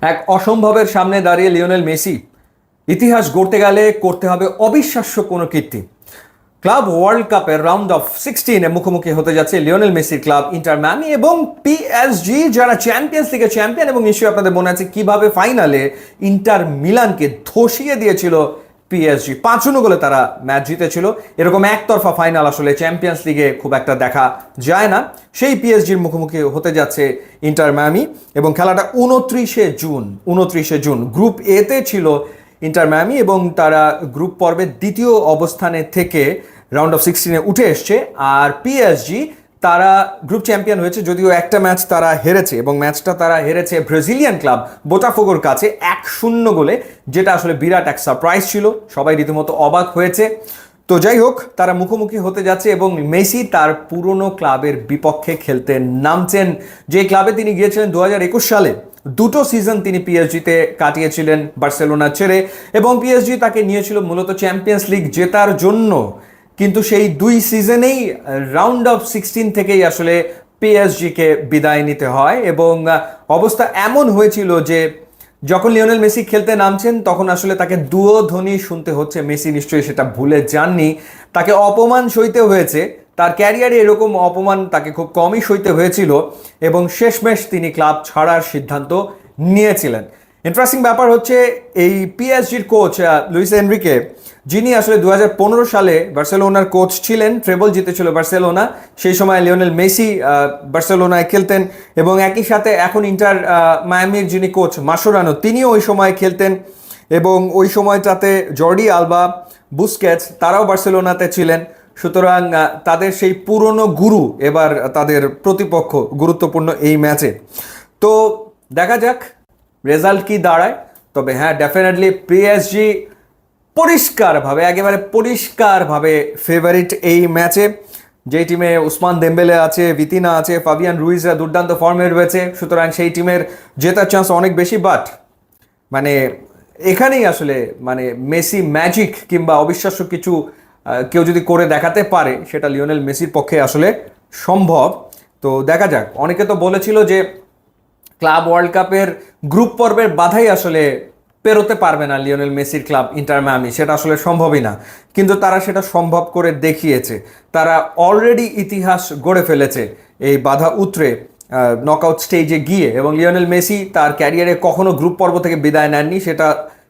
এক অসম্ভবের সামনে দাঁড়িয়ে লিওনেল মেসি ইতিহাস গড়তে গেলে করতে হবে অবিশ্বাস্য কোনো কীর্তি। ক্লাব ওয়ার্ল্ড কাপের রাউন্ড অফ 16-এ মুখোমুখি হতে যাচ্ছে লিওনেল মেসির ক্লাব ইন্টার মিয়ামি এবং পিএসজি, যারা চ্যাম্পিয়ন্স লিগের চ্যাম্পিয়ন। এবং নিশ্চয়ই আপনাদের মনে আছে কিভাবে ফাইনালে ইন্টার মিলানকে ধসিয়ে দিয়েছিল পিএসজি, 5-0 গোলে তারা ম্যাচ জিতেছিল। এরকম একতরফা ফাইনাল আসলে চ্যাম্পিয়ন্স লিগে খুব একটা দেখা যায় না। সেই পিএসজির মুখোমুখি হতে যাচ্ছে ইন্টার মিয়ামি এবং খেলাটা 29শে জুন। গ্রুপ এতে ছিল ইন্টার মিয়ামি এবং তারা গ্রুপ পর্বের দ্বিতীয় অবস্থানে থেকে রাউন্ড অফ 16-এ উঠে এসছে। আর পিএসজি তারা গ্রুপ চ্যাম্পিয়ন হয়েছে, যদিও একটা ম্যাচ তারা হেরেছে এবং ম্যাচটা তারা হেরেছে ব্রাজিলিয়ান ক্লাব বোটাফোগোর কাছে 1-0 গোলে, যেটা আসলে বিরাট এক সারপ্রাইজ ছিল। সবাই রীতিমতো অবাক হয়েছে। তো যাই হোক, তারা মুখোমুখি হতে যাচ্ছে এবং মেসি তার পুরনো ক্লাবের বিপক্ষে খেলতে নামছেন, যে ক্লাবে তিনি গিয়েছিলেন 2021 সালে। 2টো সিজন তিনি পিএসজিতে কাটিয়েছিলেন বার্সেলোনা ছেড়ে, এবং পিএসজি তাকে নিয়েছিল মূলত চ্যাম্পিয়ন্স লিগ জেতার জন্য। কিন্তু সেই 2 সিজনেই রাউন্ড অফ 16 থেকেই আসলে পিএসজিকে বিদায় নিতে হয় এবং অবস্থা এমন হয়েছিল যে যখন লিওনেল মেসি খেলতে নামছেন তখন আসলে তাকে দুয়োধ্বনি শুনতে হচ্ছে। মেসি নিশ্চয়ই সেটা ভুলে যাননি, তাকে অপমান সইতে হয়েছে। তার ক্যারিয়ারে এরকম অপমান তাকে খুব কমই সইতে হয়েছিল এবং শেষমেশ তিনি ক্লাব ছাড়ার সিদ্ধান্ত নিয়েছিলেন। ইন্টারেস্টিং ব্যাপার হচ্ছে, এই পিএসজির কোচ লুইস এনরিকে, যিনি আসলে 2015 সালে বার্সেলোনার কোচ ছিলেন, ট্রেবল জিতেছিল বার্সেলোনা, সেই সময় লিওনেল মেসি বার্সেলোনায় খেলতেন। এবং একই সাথে এখন ইন্টার মায়ামির যিনি কোচ মাসোরানো, তিনিও ওই সময় খেলতেন এবং ওই সময়টাতে জর্ডি আলবা, বুস্কেটস তারাও বার্সেলোনাতে ছিলেন। সুতরাং তাদের সেই পুরনো গুরু এবার তাদের প্রতিপক্ষ, গুরুত্বপূর্ণ এই ম্যাচে। তো দেখা যাক রেজাল্ট কি দাঁড়ায়। তবে হ্যাঁ, ডেফিনেটলি পিএসজি একেবারে পরিষ্কারভাবে ফেভারিট এই ম্যাচে। যেই টিমে উসমান দেম্বেলে আছে, ভিতিনা আছে, ফাবিয়ান রুইজরা দুর্দান্ত ফর্মে রয়েছে, সুতরাং সেই টিমের জেতার চান্স অনেক বেশি। বাট মানে এখানেই আসলে মেসি ম্যাজিক কিংবা অবিশ্বাস্য কিছু কেউ যদি করে দেখাতে পারে, সেটা লিওনেল মেসির পক্ষে আসলে সম্ভব। তো দেখা যাক। অনেকে তো বলেছিল যে ক্লাব ওয়ার্ল্ড কাপের গ্রুপ পর্বের বাধাই আসলে পেরোতে পারবে না লিওনেল মেসির ক্লাব ইন্টার মিয়ামি, সেটা আসলে সম্ভবই না। কিন্তু তারা সেটা সম্ভব করে দেখিয়েছে। তারা অলরেডি ইতিহাস গড়ে ফেলেছে এই বাধা উতরে নকআউট স্টেজে গিয়ে। এবং লিওনেল মেসি তার ক্যারিয়ারে কখনো গ্রুপ পর্ব থেকে বিদায় নেননি,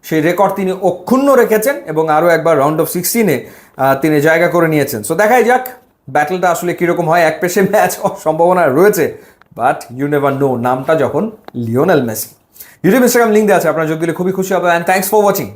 সেই রেকর্ড তিনি অক্ষুণ্ণ রেখেছেন এবং আরও একবার রাউন্ড অফ 16-এ তিনি জায়গা করে নিয়েছেন। সো দেখাই যাক ব্যাটলটা আসলে কীরকম হয়। এক পেশে ম্যাচ সম্ভাবনা রয়েছে, বাট ইউ নেভার নো, নামটা যখন Lionel Messi. YouTube Instagram link দেওয়া আছে, আপনারা যোগ দিলে খুবই খুশি হবে। And thanks for watching.